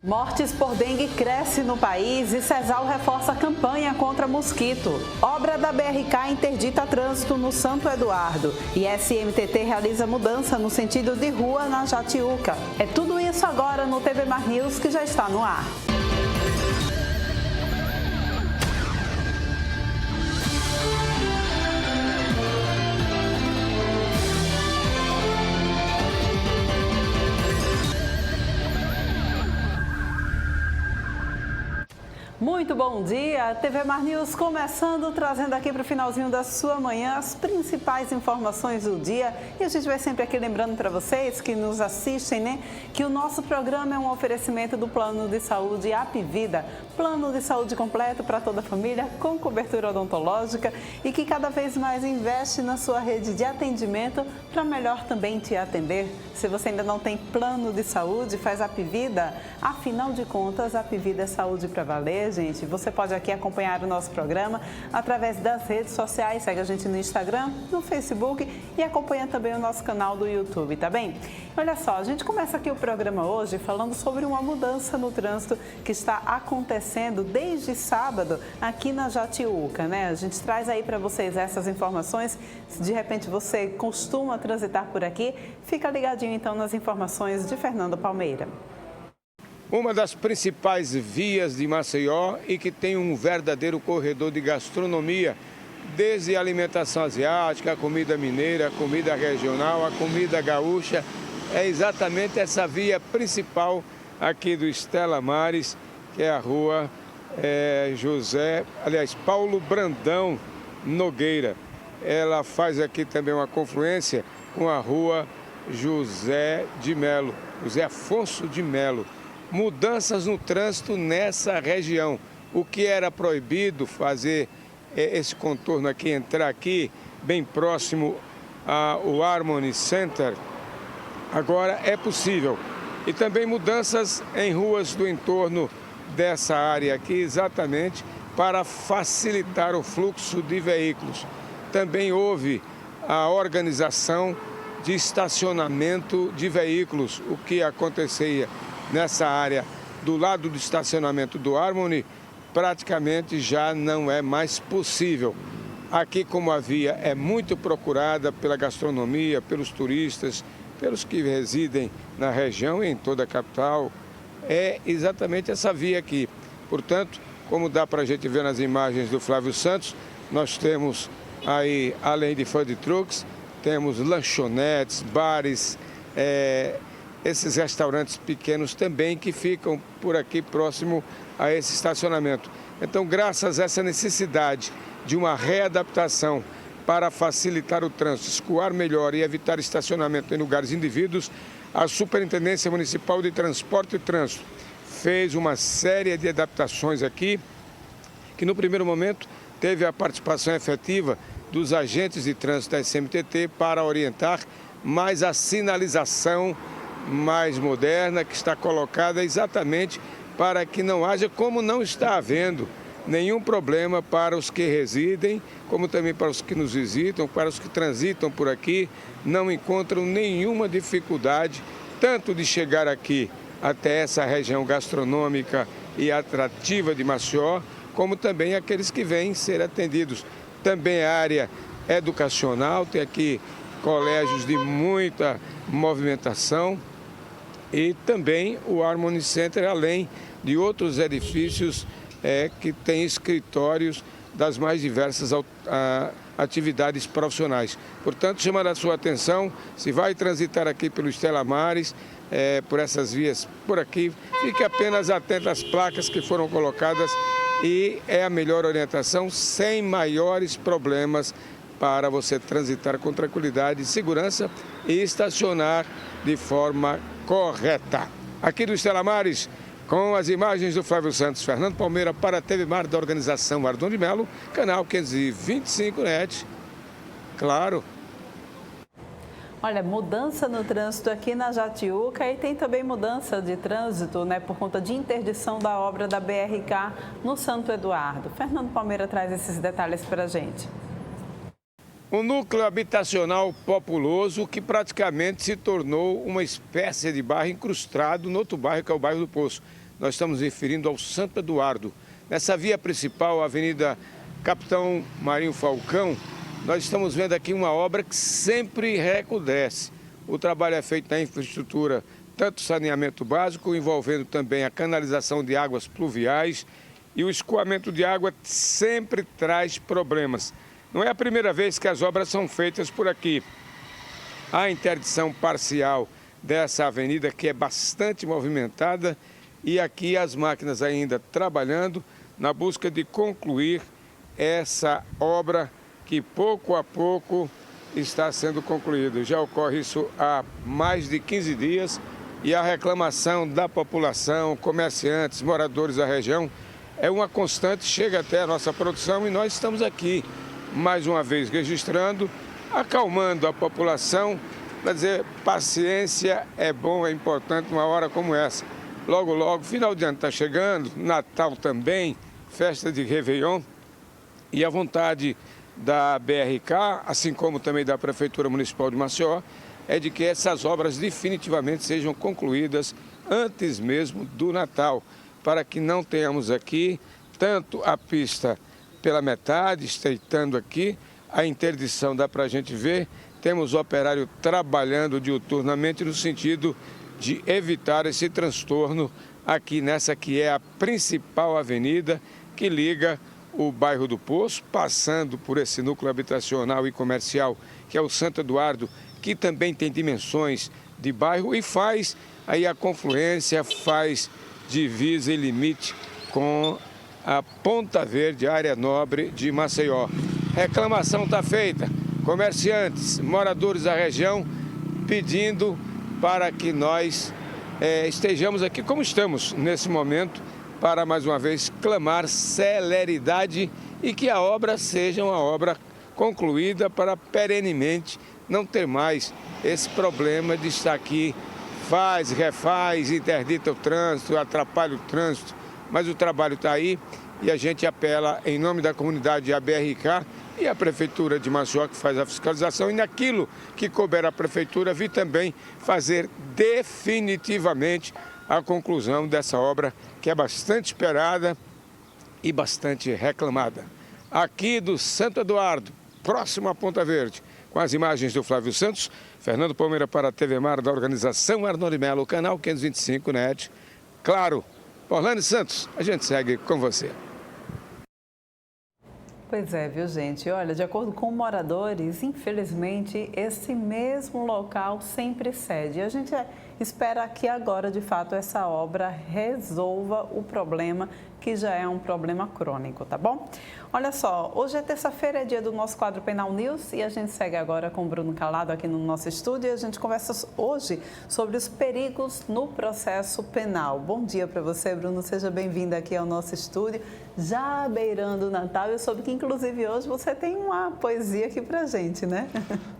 Mortes por dengue cresce no país e Cesal reforça a campanha contra mosquito. Obra da BRK interdita trânsito no Santo Eduardo e SMTT realiza mudança no sentido de rua na Jatiuca. É tudo isso agora no TV Mar News, que já está no ar. Muito bom dia, TV Mar News começando, trazendo aqui para o finalzinho da sua manhã as principais informações do dia. E a gente vai sempre aqui lembrando para vocês que nos assistem, né, que o nosso programa é um oferecimento do Plano de Saúde Apvida, plano de saúde completo para toda a família, com cobertura odontológica e que cada vez mais investe na sua rede de atendimento para melhor também te atender. Se você ainda não tem plano de saúde, faz Apvida. Afinal de contas, Apvida é saúde para valer, gente. Você pode aqui acompanhar o nosso programa através das redes sociais. Segue a gente no Instagram, no Facebook e acompanha também o nosso canal do YouTube, tá bem? Olha só, a gente começa aqui o programa hoje falando sobre uma mudança no trânsito que está acontecendo desde sábado aqui na Jatiuca, né? A gente traz aí para vocês essas informações. Se de repente você costuma transitar por aqui, fica ligadinho então nas informações de Fernando Palmeira. Uma das principais vias de Maceió e que tem um verdadeiro corredor de gastronomia, desde a alimentação asiática, a comida mineira, a comida regional, a comida gaúcha, é exatamente essa via principal aqui do Estela Maris, que é a rua Paulo Brandão Nogueira. Ela faz aqui também uma confluência com a rua José Afonso de Melo. Mudanças no trânsito nessa região. O que era proibido fazer esse contorno aqui, entrar aqui, bem próximo ao Harmony Center, agora é possível. E também mudanças em ruas do entorno dessa área aqui, exatamente para facilitar o fluxo de veículos. Também houve a organização de estacionamento de veículos, o que acontecia nessa área do lado do estacionamento do Harmony, praticamente já não é mais possível. Aqui, como a via é muito procurada pela gastronomia, pelos turistas, pelos que residem na região e em toda a capital, é exatamente essa via aqui. Portanto, como dá para a gente ver nas imagens do Flávio Santos, nós temos aí, além de food trucks, temos lanchonetes, bares, esses restaurantes pequenos também que ficam por aqui próximo a esse estacionamento. Então, graças a essa necessidade de uma readaptação para facilitar o trânsito, escoar melhor e evitar estacionamento em lugares indevidos, a Superintendência Municipal de Transporte e Trânsito fez uma série de adaptações aqui, que no primeiro momento teve a participação efetiva dos agentes de trânsito da SMTT para orientar mais a sinalização mais moderna que está colocada exatamente para que não haja, como não está havendo, nenhum problema para os que residem, como também para os que nos visitam, para os que transitam por aqui, não encontram nenhuma dificuldade, tanto de chegar aqui até essa região gastronômica e atrativa de Maceió, como também aqueles que vêm ser atendidos. Também a área educacional, tem aqui colégios de muita movimentação, e também o Harmony Center, além de outros edifícios que têm escritórios das mais diversas atividades profissionais. Portanto, chamar a sua atenção, se vai transitar aqui pelo Estela Maris, por essas vias por aqui, fique apenas atento às placas que foram colocadas e é a melhor orientação, sem maiores problemas, para você transitar com tranquilidade e segurança e estacionar de forma correta. Aqui do Estela Maris, com as imagens do Flávio Santos, Fernando Palmeira para a TV Mar da organização Ardon de Melo, canal 525 NET. Claro. Olha, mudança no trânsito aqui na Jatiuca e tem também mudança de trânsito, né, por conta de interdição da obra da BRK no Santo Eduardo. Fernando Palmeira traz esses detalhes para a gente. Um núcleo habitacional populoso que praticamente se tornou uma espécie de bairro incrustado no outro bairro, que é o bairro do Poço. nós estamos referindo ao Santo Eduardo. Nessa via principal, a Avenida Capitão Marinho Falcão, nós estamos vendo aqui uma obra que sempre recrudesce. O trabalho é feito na infraestrutura, tanto saneamento básico, envolvendo também a canalização de águas pluviais, e o escoamento de água sempre traz problemas. Não é a primeira vez que as obras são feitas por aqui. A interdição parcial dessa avenida, que é bastante movimentada, e aqui as máquinas ainda trabalhando na busca de concluir essa obra que pouco a pouco está sendo concluída. Já ocorre isso há mais de 15 dias e a reclamação da população, comerciantes, moradores da região é uma constante, chega até a nossa produção e nós estamos aqui mais uma vez registrando, acalmando a população, para dizer paciência é bom, é importante uma hora como essa. Logo, logo, final de ano está chegando, Natal também, festa de Réveillon, e a vontade da BRK, assim como também da Prefeitura Municipal de Maceió, é de que essas obras definitivamente sejam concluídas antes mesmo do Natal, para que não tenhamos aqui tanto a pista pela metade, estreitando aqui, a interdição dá para a gente ver, temos o operário trabalhando diuturnamente no sentido de evitar esse transtorno aqui nessa que é a principal avenida que liga o bairro do Poço, passando por esse núcleo habitacional e comercial, que é o Santo Eduardo, que também tem dimensões de bairro e faz aí a confluência, faz divisa e limite com a Ponta Verde, área nobre de Maceió. Reclamação está feita, comerciantes, moradores da região pedindo para que nós estejamos aqui como estamos nesse momento, para mais uma vez clamar celeridade e que a obra seja uma obra concluída para perenemente não ter mais esse problema de estar aqui, faz, refaz, interdita o trânsito, atrapalha o trânsito, mas o trabalho está aí e a gente apela em nome da comunidade ABRK e a Prefeitura de Maceió, que faz a fiscalização, e naquilo que couber a Prefeitura vir também fazer definitivamente a conclusão dessa obra que é bastante esperada e bastante reclamada. Aqui do Santo Eduardo, próximo à Ponta Verde, com as imagens do Flávio Santos, Fernando Palmeira para a TV Mar da organização Arnoldo Melo, canal 525 NET. Claro, Orlando Santos, a gente segue com você. Pois é, viu, gente? Olha, de acordo com moradores, infelizmente, esse mesmo local sempre cede. A gente espera que agora, de fato, essa obra resolva o problema, que já é um problema crônico, tá bom? Olha só, hoje é terça-feira, é dia do nosso quadro Penal News e a gente segue agora com o Bruno Calado aqui no nosso estúdio e a gente conversa hoje sobre os perigos no processo penal. Bom dia para você, Bruno, seja bem-vindo aqui ao nosso estúdio, já beirando o Natal. Eu soube que, inclusive, hoje você tem uma poesia aqui pra gente, né?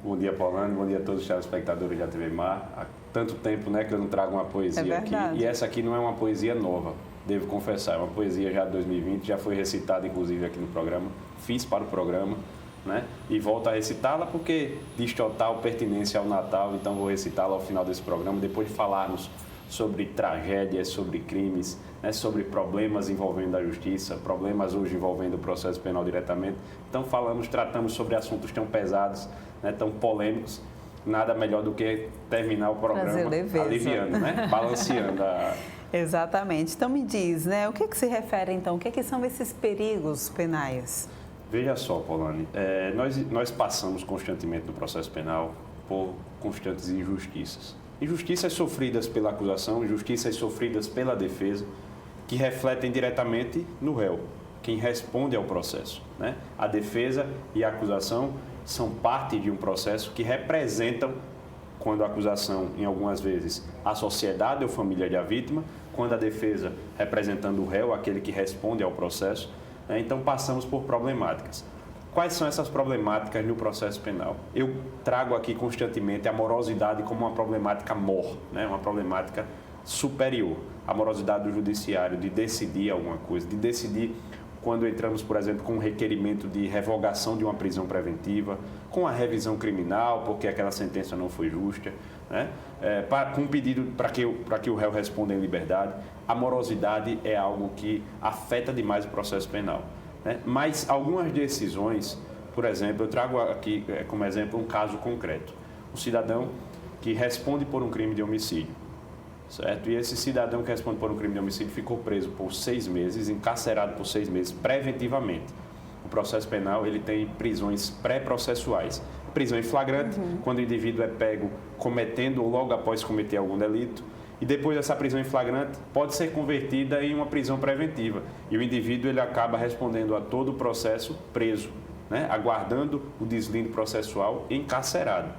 Bom dia, Paulane, bom dia a todos os telespectadores da TV Mar. Há tanto tempo, né, que eu não trago uma poesia aqui. E essa aqui não é uma poesia nova. Devo confessar, é uma poesia já de 2020, já foi recitada inclusive aqui no programa, fiz para o programa, né? E volto a recitá-la porque diz total pertinência ao Natal, então vou recitá-la ao final desse programa, depois de falarmos sobre tragédias, sobre crimes, né? Sobre problemas envolvendo a justiça, problemas hoje envolvendo o processo penal diretamente. Então tratamos sobre assuntos tão pesados, né? Tão polêmicos, nada melhor do que terminar o programa aliviando, né? Balanceando a... Exatamente. Então me diz, né, o que se refere então, o que são esses perigos penais? Veja só, Paulane, nós passamos constantemente no processo penal por constantes injustiças. Injustiças sofridas pela acusação, injustiças sofridas pela defesa, que refletem diretamente no réu, quem responde ao processo, né? A defesa e a acusação são parte de um processo que representam, quando a acusação, em algumas vezes, a sociedade ou família da vítima, quando a defesa representando o réu, aquele que responde ao processo, né? Então passamos por problemáticas. Quais são essas problemáticas no processo penal? Eu trago aqui constantemente a morosidade como uma problemática mor, né? Uma problemática superior. A morosidade do judiciário de decidir alguma coisa, de decidir quando entramos, por exemplo, com um requerimento de revogação de uma prisão preventiva, com a revisão criminal, porque aquela sentença não foi justa, né? Com um pedido para que o réu responda em liberdade. A morosidade é algo que afeta demais o processo penal, né? Mas algumas decisões, por exemplo, eu trago aqui como exemplo um caso concreto. Um cidadão que responde por um crime de homicídio, certo? E esse cidadão que responde por um crime de homicídio ficou preso por 6 meses, encarcerado por 6 meses preventivamente. O processo penal ele tem prisões pré-processuais. Prisão em flagrante, quando o indivíduo é pego cometendo ou logo após cometer algum delito. E depois dessa prisão em flagrante pode ser convertida em uma prisão preventiva. E o indivíduo ele acaba respondendo a todo o processo preso, né? Aguardando o deslinde processual encarcerado.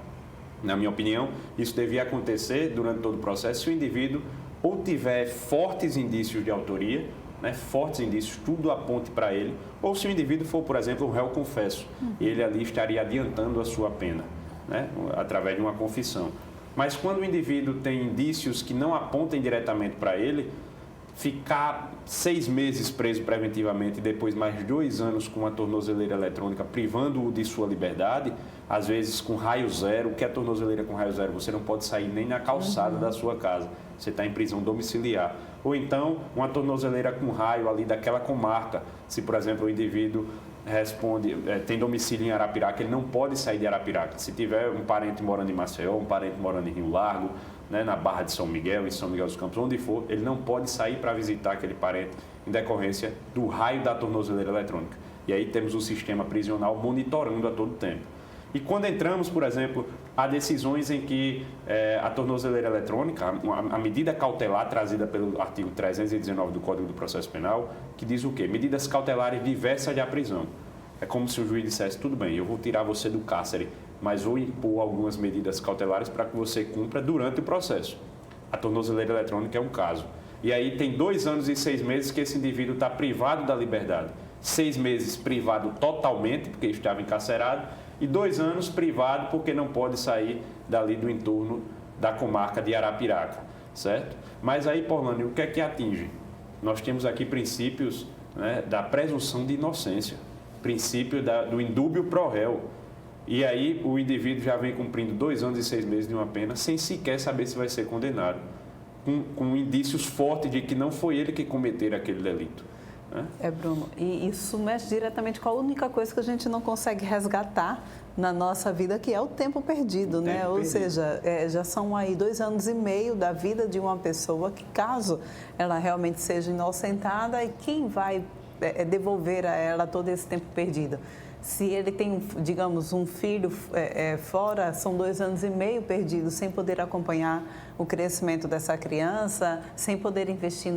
Na minha opinião, isso devia acontecer durante todo o processo se o indivíduo ou tiver fortes indícios de autoria, né, fortes indícios, tudo aponte para ele, ou se o indivíduo for, por exemplo, um réu confesso, ele ali estaria adiantando a sua pena, né, através de uma confissão. Mas quando o indivíduo tem indícios que não apontem diretamente para ele, ficar 6 meses preso preventivamente e depois mais 2 anos com uma tornozeleira eletrônica, privando-o de sua liberdade, às vezes com raio zero. O que é tornozeleira com raio zero? Você não pode sair nem na calçada da sua casa, você está em prisão domiciliar. Ou então, uma tornozeleira com raio ali daquela comarca, se por exemplo o indivíduo tem domicílio em Arapiraca, ele não pode sair de Arapiraca. Se tiver um parente morando em Maceió, um parente morando em Rio Largo, né, na Barra de São Miguel, em São Miguel dos Campos, onde for, ele não pode sair para visitar aquele parente em decorrência do raio da tornozeleira eletrônica. E aí temos o sistema prisional monitorando a todo tempo. E quando entramos, por exemplo, há decisões em que a tornozeleira eletrônica, a medida cautelar trazida pelo artigo 319 do Código do Processo Penal, que diz o quê? Medidas cautelares diversas de prisão. É como se o juiz dissesse, tudo bem, eu vou tirar você do cárcere, mas vou impor algumas medidas cautelares para que você cumpra durante o processo. A tornozeleira eletrônica é um caso. E aí tem 2 anos e 6 meses que esse indivíduo está privado da liberdade. 6 meses privado totalmente, porque estava encarcerado, e 2 anos privado porque não pode sair dali do entorno da comarca de Arapiraca, certo? Mas aí, Porlândia, o que é que atinge? Nós temos aqui princípios, né, da presunção de inocência, princípio do indúbio pro réu. E aí o indivíduo já vem cumprindo 2 anos e 6 meses de uma pena sem sequer saber se vai ser condenado, com indícios fortes de que não foi ele que cometeu aquele delito. Bruno, e isso mexe diretamente com a única coisa que a gente não consegue resgatar na nossa vida, que é o tempo perdido, né? Ou seja, já são aí 2 anos e meio da vida de uma pessoa que, caso ela realmente seja inocentada, e quem vai devolver a ela todo esse tempo perdido? Se ele tem, digamos, um filho fora, são 2 anos e meio perdidos, sem poder acompanhar o crescimento dessa criança, sem poder investir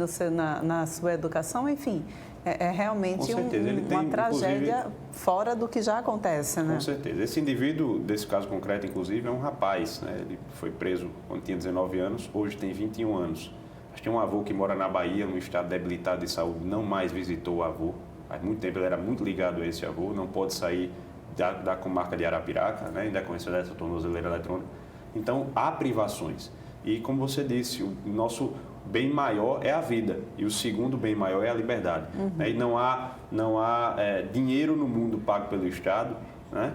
na sua educação, enfim, é realmente uma tragédia fora do que já acontece, né? Com certeza. Esse indivíduo, desse caso concreto, inclusive, é um rapaz, né? Ele foi preso quando tinha 19 anos, hoje tem 21 anos. Acho que tem um avô que mora na Bahia, num estado debilitado de saúde, não mais visitou o avô. Há muito tempo ele era muito ligado a esse avô, não pode sair da comarca de Arapiraca, né, em decorrência dessa tornozeleira eletrônica. Então, há privações. E, como você disse, o nosso bem maior é a vida e o segundo bem maior é a liberdade. E não há dinheiro no mundo pago pelo Estado, né,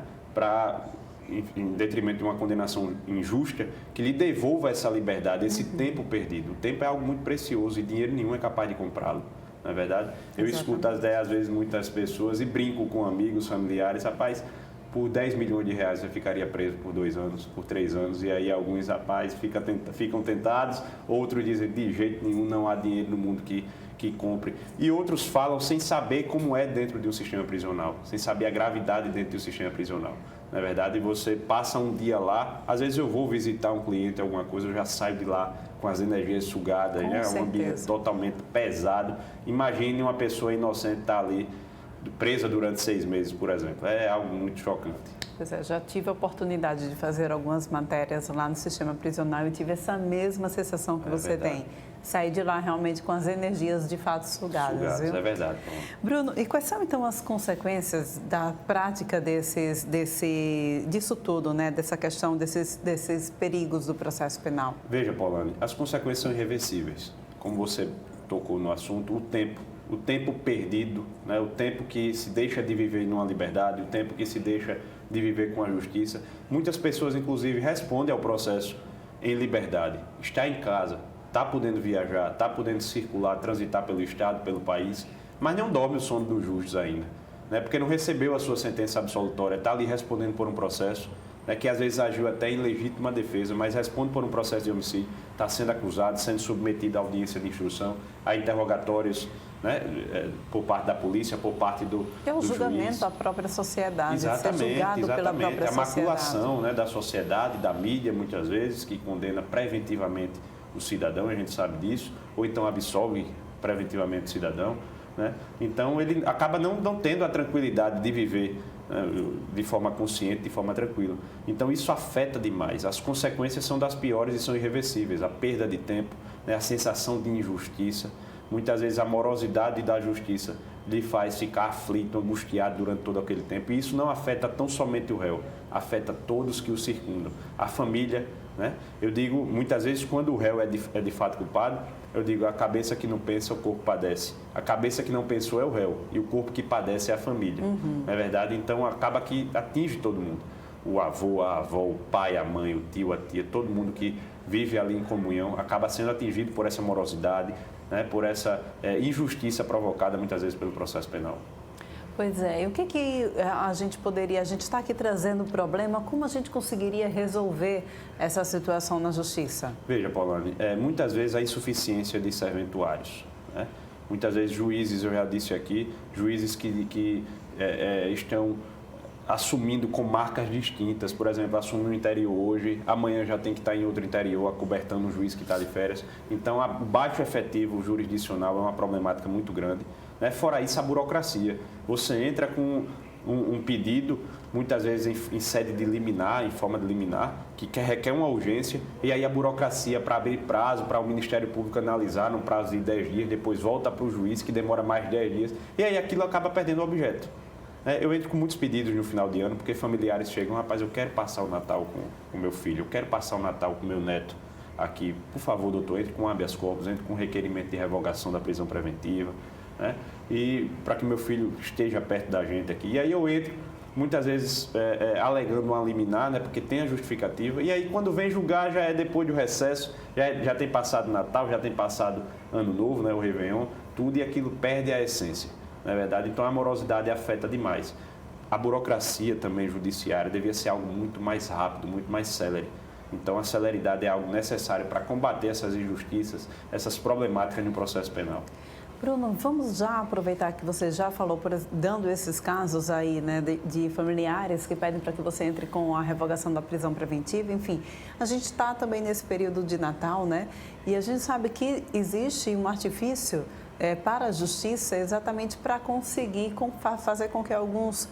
em detrimento de uma condenação injusta, que lhe devolva essa liberdade, esse tempo perdido. O tempo é algo muito precioso e dinheiro nenhum é capaz de comprá-lo. Não é verdade? Eu escuto às vezes muitas pessoas e brinco com amigos, familiares, rapaz, por 10 milhões de reais eu ficaria preso por 2 anos, por 3 anos, e aí alguns rapazes ficam tentados, outros dizem de jeito nenhum, não há dinheiro no mundo que compre, e outros falam sem saber como é dentro de um sistema prisional, sem saber a gravidade dentro de um sistema prisional. Na verdade, você passa um dia lá, às vezes eu vou visitar um cliente, alguma coisa, eu já saio de lá com as energias sugadas, né? É um ambiente totalmente pesado. Imagine uma pessoa inocente estar ali, presa durante 6 meses, por exemplo. É algo muito chocante. Pois é, já tive a oportunidade de fazer algumas matérias lá no sistema prisional e tive essa mesma sensação que você tem. Sair de lá realmente com as energias de fato sugadas, viu? É verdade. Bruno, e quais são então as consequências da prática disso tudo, né? Dessa questão, desses perigos do processo penal? Veja, Paulane, as consequências são irreversíveis. Como você tocou no assunto, o tempo perdido, né? O tempo que se deixa de viver numa liberdade, o tempo que se deixa de viver com a justiça. Muitas pessoas, inclusive, respondem ao processo em liberdade, está em casa, está podendo viajar, está podendo circular, transitar pelo Estado, pelo país, mas não dorme o sono dos justos ainda, né? Porque não recebeu a sua sentença absolutória, está ali respondendo por um processo, né, que às vezes agiu até em legítima defesa, mas responde por um processo de homicídio, está sendo acusado, sendo submetido à audiência de instrução, a interrogatórios, né, por parte da polícia, por parte do é o julgamento juiz. Da própria sociedade, Exatamente, ser julgado pela própria a maculação, sociedade. né, da sociedade, da mídia, muitas vezes, que condena preventivamente o cidadão, a gente sabe disso, ou então absolve preventivamente o cidadão, né? Então ele acaba não tendo a tranquilidade de viver, né, de forma consciente, de forma tranquila. Então isso afeta demais. As consequências são das piores e são irreversíveis. A perda de tempo, né, a sensação de injustiça, muitas vezes a morosidade da justiça lhe faz ficar aflito, angustiado durante todo aquele tempo. E isso não afeta tão somente o réu, afeta todos que o circundam, a família, né? Eu digo, muitas vezes, quando o réu é de fato culpado, eu digo, a cabeça que não pensa, o corpo padece. A cabeça que não pensou é o réu e o corpo que padece é a família. Não é verdade? Então, acaba que atinge todo mundo. O avô, a avó, o pai, a mãe, o tio, a tia, todo mundo que vive ali em comunhão acaba sendo atingido por essa morosidade, né, por essa injustiça provocada muitas vezes pelo processo penal. Pois é, e o que a gente poderia, a gente está aqui trazendo o problema, como a gente conseguiria resolver essa situação na justiça? Veja, Paulane, muitas vezes a insuficiência de serventuários, né? Muitas vezes juízes, eu já disse aqui, juízes que estão assumindo com marcas distintas, por exemplo, assume no interior hoje, amanhã já tem que estar em outro interior, acobertando um juiz que está de férias. Então, o baixo efetivo jurisdicional é uma problemática muito grande. Né? Fora isso, a burocracia. Você entra com um pedido, muitas vezes em sede de liminar, em forma de liminar, que requer uma urgência, e aí a burocracia para abrir prazo, para o Ministério Público analisar num prazo de 10 dias, depois volta para o juiz, que demora mais de 10 dias, e aí aquilo acaba perdendo o objeto. Eu entro com muitos pedidos no final de ano, porque familiares chegam, rapaz, eu quero passar o Natal com o meu filho, eu quero passar o Natal com o meu neto aqui. Por favor, doutor, entre com habeas corpus, entre com requerimento de revogação da prisão preventiva, né? E para que meu filho esteja perto da gente aqui. E aí eu entro, muitas vezes alegando uma liminar, né, porque tem a justificativa, e aí quando vem julgar já é depois do recesso, já tem passado Natal, já tem passado Ano Novo, né, o Réveillon, tudo, e aquilo perde a essência. Não é verdade? Então a morosidade afeta demais. A burocracia também judiciária devia ser algo muito mais rápido, muito mais célere. Então a celeridade é algo necessário para combater essas injustiças, essas problemáticas no processo penal. Bruno, vamos já aproveitar que você já falou, dando esses casos aí, né, de familiares que pedem para que você entre com a revogação da prisão preventiva, enfim. A gente está também nesse período de Natal, né, e a gente sabe que existe um artifício para a justiça exatamente para conseguir fazer com que alguns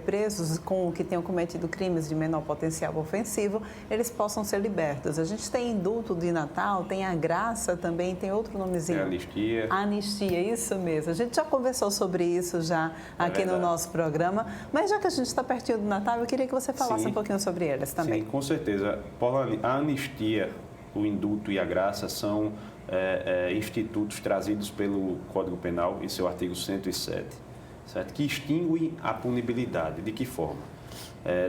presos que tenham cometido crimes de menor potencial ofensivo, eles possam ser libertos. A gente tem indulto de Natal, tem a graça também, tem outro nomezinho. É anistia. Anistia, isso mesmo. A gente já conversou sobre isso já aqui no nosso programa, mas já que a gente está pertinho do Natal, eu queria que você falasse um pouquinho sobre eles também. Sim, com certeza. Paulane, a anistia, o indulto e a graça são institutos trazidos pelo Código Penal em seu artigo 107. Certo? Que extinguem a punibilidade. De que forma?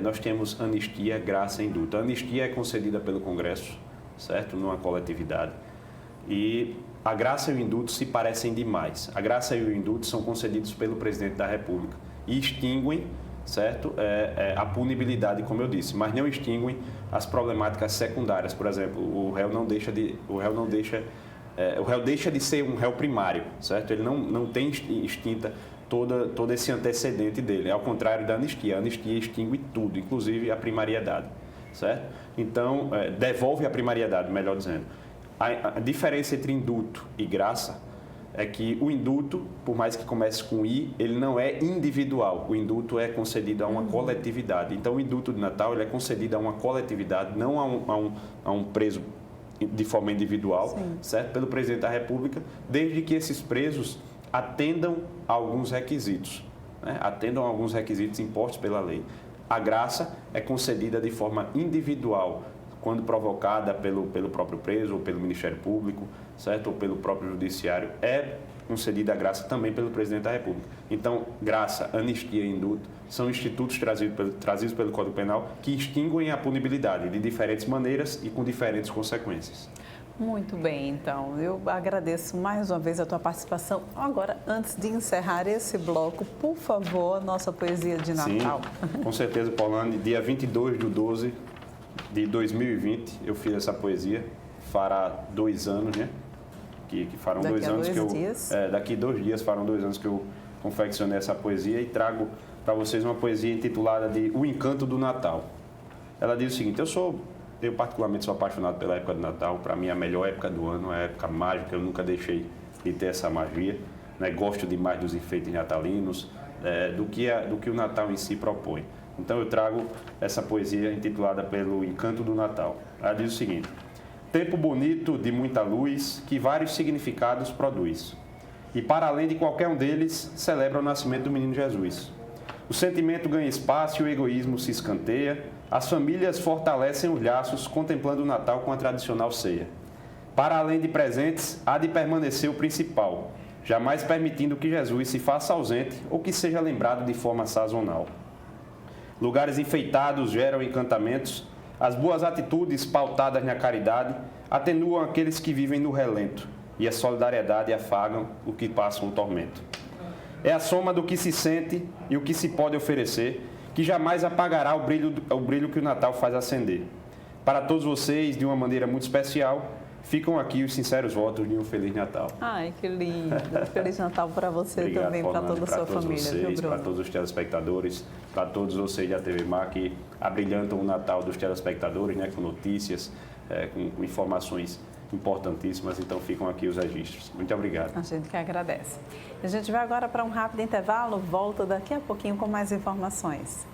Nós temos anistia, graça e indulto. A anistia é concedida pelo Congresso, certo? Numa coletividade. E a graça e o indulto se parecem demais. A graça e o indulto são concedidos pelo Presidente da República e extinguem, certo? A punibilidade, como eu disse, mas não extinguem as problemáticas secundárias. Por exemplo, o réu deixa de ser um réu primário, certo? Ele não tem extinta todo esse antecedente dele, ao contrário da anistia. A anistia extingue tudo, inclusive a primariedade, certo? Então, devolve a primariedade, melhor dizendo. A diferença entre indulto e graça é que o indulto, por mais que comece com I, ele não é individual. O indulto é concedido a uma coletividade. Então, o indulto de Natal ele é concedido a uma coletividade, não a um preso de forma individual, sim, certo? Pelo Presidente da República, desde que esses presos atendam a alguns requisitos, né? Atendam a alguns requisitos impostos pela lei. A graça é concedida de forma individual, quando provocada pelo próprio preso ou pelo Ministério Público, certo? Ou pelo próprio Judiciário, é concedida a graça também pelo Presidente da República. Então, graça, anistia e indulto são institutos trazidos pelo Código Penal que extinguem a punibilidade de diferentes maneiras e com diferentes consequências. Muito bem, então, eu agradeço mais uma vez a tua participação. Agora, antes de encerrar esse bloco, por favor, nossa poesia de Natal. Sim, com certeza, Paulane. Dia 22/12 de 2020, eu fiz essa poesia. Fará 2 anos, né? Que farão daqui 2 anos que eu... dias. Daqui 2 dias farão 2 anos que eu confeccionei essa poesia e trago para vocês uma poesia intitulada de O Encanto do Natal. Ela diz o seguinte: eu particularmente sou apaixonado pela época do Natal. Para mim, a melhor época do ano, é a época mágica. Eu nunca deixei de ter essa magia, né? Gosto demais dos enfeites natalinos, do que o Natal em si propõe. Então, eu trago essa poesia intitulada pelo Encanto do Natal. Ela diz o seguinte: tempo bonito de muita luz, que vários significados produz. E para além de qualquer um deles, celebra o nascimento do menino Jesus. O sentimento ganha espaço e o egoísmo se escanteia. As famílias fortalecem os laços, contemplando o Natal com a tradicional ceia. Para além de presentes, há de permanecer o principal, jamais permitindo que Jesus se faça ausente ou que seja lembrado de forma sazonal. Lugares enfeitados geram encantamentos, as boas atitudes pautadas na caridade atenuam aqueles que vivem no relento, e a solidariedade afagam o que passa um tormento. É a soma do que se sente e o que se pode oferecer, que jamais apagará o brilho que o Natal faz acender. Para todos vocês, de uma maneira muito especial, ficam aqui os sinceros votos de um Feliz Natal. Ai, que lindo. Feliz Natal para você. Obrigado, também, para toda a sua família, vocês, viu, Bruno? para todos os telespectadores, para todos vocês da TV Mar que abrilhantam o Natal dos telespectadores, né, com notícias, com informações importantíssimas. Então ficam aqui os registros. Muito obrigado. A gente que agradece. A gente vai agora para um rápido intervalo, volta daqui a pouquinho com mais informações.